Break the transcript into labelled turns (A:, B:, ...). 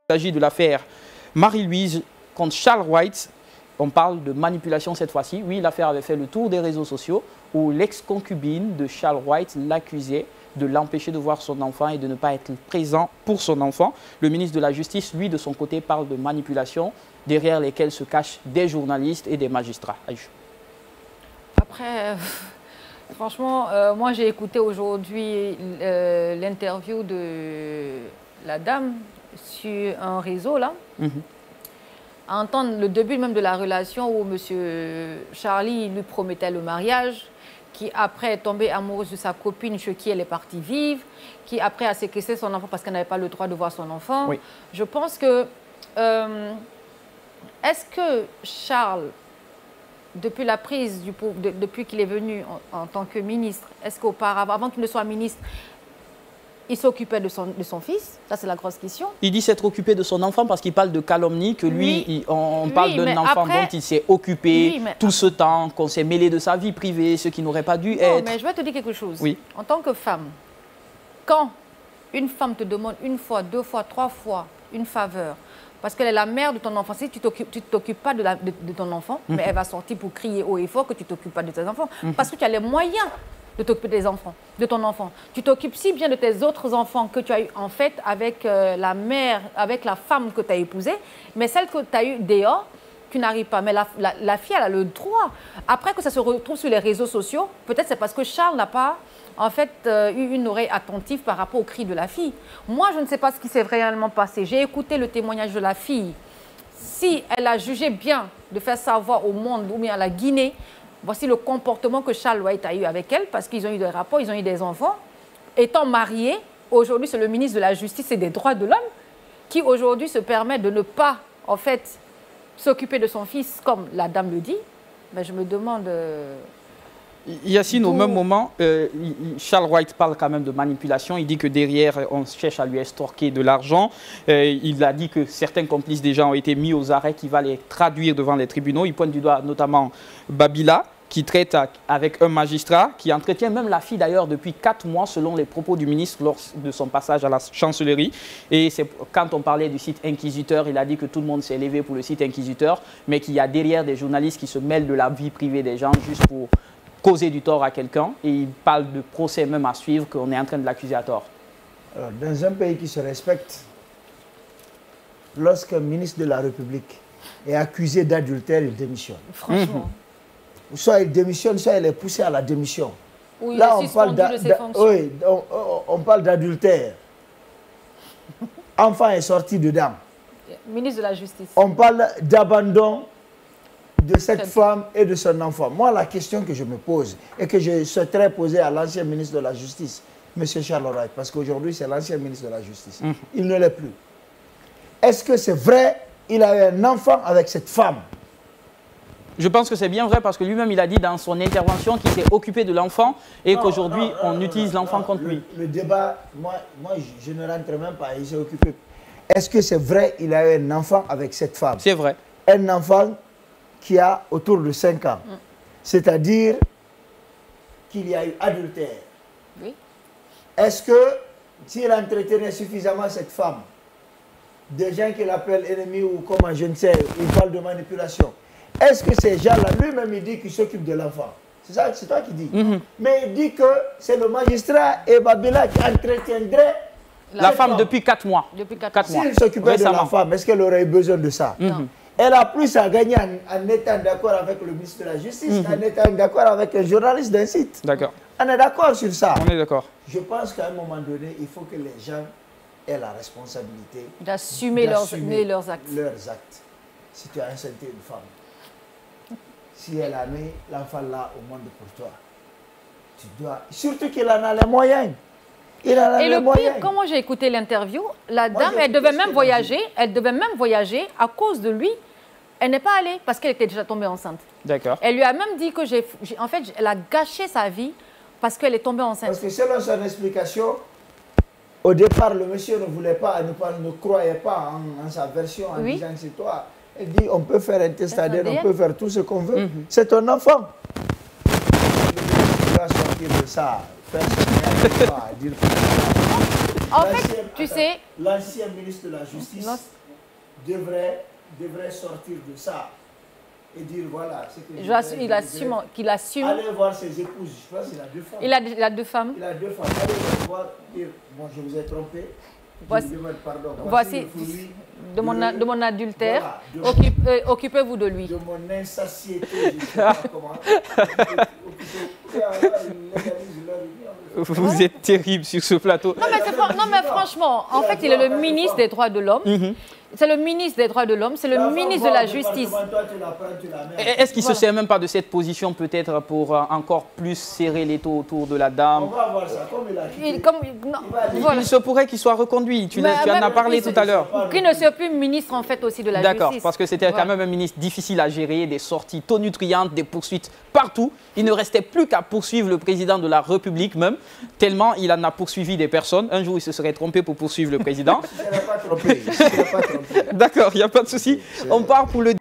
A: Il s'agit de l'affaire Marie-Louise contre Charles White. On parle de manipulation cette fois-ci. Oui, l'affaire avait fait le tour des réseaux sociaux où l'ex-concubine de Charles White l'accusait de l'empêcher de voir son enfant et de ne pas être présent pour son enfant. Le ministre de la Justice, lui, de son côté, parle de manipulation derrière lesquelles se cachent des journalistes et des magistrats. Aïcha.
B: Après, franchement, moi j'ai écouté aujourd'hui l'interview de la dame sur un réseau là. À entendre le début même de la relation où M. Charlie lui promettait le mariage, qui après est tombée amoureuse de sa copine chez qui elle est partie vivre, qui après a séquestré son enfant parce qu'elle n'avait pas le droit de voir son enfant. Oui. Je pense que... est-ce que Charles, depuis la prise du pouvoir, depuis qu'il est venu en tant que ministre, est-ce qu'auparavant, avant qu'il ne soit ministre, il s'occupait de son fils? Ça, c'est la grosse question. Il dit s'être occupé de son enfant parce qu'il parle de calomnie, que lui, on parle d'un enfant dont il s'est occupé tout ce temps, qu'on s'est mêlé de sa vie privée, ce qui n'aurait pas dû être. Non, mais je vais te dire quelque chose. Oui. En tant que femme, quand une femme te demande une fois, deux fois, trois fois une faveur, parce qu'elle est la mère de ton enfant, si tu ne t'occupes pas de ton enfant, mais elle va sortir pour crier haut et fort que tu ne t'occupes pas de tes enfants, parce que tu as les moyens de t'occuper des enfants, de ton enfant. Tu t'occupes si bien de tes autres enfants que tu as eu en fait avec la mère, avec la femme que tu as épousée, mais celle que tu as eue dehors, tu n'arrives pas. Mais la fille, elle a le droit. Après que ça se retrouve sur les réseaux sociaux, peut-être c'est parce que Charles n'a pas en fait eu une oreille attentive par rapport aux cris de la fille. Moi, je ne sais pas ce qui s'est réellement passé. J'ai écouté le témoignage de la fille. Si elle a jugé bien de faire savoir au monde ou bien à la Guinée, voici le comportement que Charles White a eu avec elle, parce qu'ils ont eu des rapports, ils ont eu des enfants. Étant mariés, aujourd'hui, c'est le ministre de la Justice et des Droits de l'Homme qui, aujourd'hui, se permet de ne pas, en fait, s'occuper de son fils, comme la dame le dit. Mais je me demande... Yacine, au même moment, Charles White parle quand même de manipulation. Il dit que derrière, on cherche à lui extorquer de l'argent. Il a dit que certains complices déjà ont été mis aux arrêts, qui va les traduire devant les tribunaux. Il pointe du doigt notamment Babila, qui traite avec un magistrat, qui entretient même la fille d'ailleurs depuis 4 mois, selon les propos du ministre lors de son passage à la chancellerie. Et quand on parlait du site Inquisiteur, il a dit que tout le monde s'est levé pour le site Inquisiteur, mais qu'il y a derrière des journalistes qui se mêlent de la vie privée des gens juste pour causer du tort à quelqu'un, et il parle de procès même à suivre, qu'on est en train de l'accuser à tort.
C: Alors, dans un pays qui se respecte, lorsqu'un ministre de la République est accusé d'adultère, il démissionne. Franchement. Soit il démissionne, soit il est poussé à la démission. Oui, là, on parle d'adultère. Enfant est sorti dedans. Ministre de la Justice. On parle d'abandon de cette femme et de son enfant. Moi, la question que je me pose et que je souhaiterais poser à l'ancien ministre de la Justice, M. Charles White, parce qu'aujourd'hui, c'est l'ancien ministre de la Justice. Il ne l'est plus. Est-ce que c'est vrai qu'il a eu un enfant avec cette femme?
A: Je pense que c'est bien vrai, parce que lui-même, il a dit dans son intervention qu'il s'est occupé de l'enfant et qu'aujourd'hui, on utilise l'enfant contre lui.
C: Le débat, moi, je ne rentre même pas, il s'est occupé. Est-ce que c'est vrai qu'il a eu un enfant avec cette femme?
A: C'est vrai.
C: Un enfant qui a autour de 5 ans. C'est-à-dire qu'il y a eu adultère. Oui. Est-ce que s'il entretenait suffisamment cette femme, des gens qu'il appelle ennemis ou comment, je ne sais, il parle de manipulation, est-ce que ces gens-là, lui-même, il dit qu'il s'occupe de l'enfant? C'est ça, c'est toi qui dis. Mais il dit que c'est le magistrat et Babila qui entretiendrait
A: la femme depuis 4 mois.
C: S'il s'occupait de la femme, est-ce qu'elle aurait eu besoin de ça? Elle a plus à gagner en étant d'accord avec le ministre de la Justice qu'en étant d'accord avec un journaliste d'un site. D'accord. On est d'accord sur ça.
A: On est d'accord.
C: Je pense qu'à un moment donné, il faut que les gens aient la responsabilité
B: d'assumer leurs actes.
C: Si tu as insulté une femme, si elle a mis l'enfant là au monde pour toi, tu dois... Surtout qu'il en a les moyens. Et le pire, quand moi j'ai écouté l'interview, la dame, elle devait même voyager à cause de lui. Elle n'est pas allée parce qu'elle était déjà tombée enceinte. D'accord. Elle lui a même dit que en fait, elle a gâché sa vie parce qu'elle est tombée enceinte. Parce que selon son explication, au départ, le monsieur ne voulait pas, ne croyait pas en sa version en disant que c'est toi. Elle dit, on peut faire un test ADN, on peut faire tout ce qu'on veut. C'est ton enfant. Il va sortir de ça.
B: En fait, tu sais...
C: L'ancien ministre de la Justice devrait sortir de ça et dire voilà.
B: Qu'il assume.
C: Allez voir ses épouses, je pense qu'il a 2 femmes.
B: Il a 2 femmes.
C: Il a 2 femmes. Allez voir, dire bon, je vous ai trompé.
B: Voici,
C: je vous demande pardon.
B: Voici de mon adultère.
C: Voilà,
B: occupez-vous de lui.
C: De mon insatiété, je ne sais pas comment.
A: Vous êtes terrible sur ce plateau.
B: Non, mais franchement, en fait, il est le ministre des Droits de l'Homme. C'est le ministre des Droits de l'Homme, c'est le ministre de la Justice.
A: Est-ce qu'il ne se sert même pas de cette position peut-être pour encore plus serrer les taux autour de la dame?
C: On va voir ça, comme il a quitté.
A: Il se pourrait qu'il soit reconduit, tu en as parlé tout à l'heure.
B: Qu'il ne soit plus ministre en fait aussi de la Justice.
A: D'accord, parce que c'était quand même un ministre difficile à gérer, des sorties tonitruantes, des poursuites partout. Il ne restait plus qu'à poursuivre le président de la République même, tellement il en a poursuivi des personnes. Un jour, il se serait trompé pour poursuivre le président.
C: Je ne l'ai pas trompé.
A: D'accord, il n'y a pas de souci. On part pour le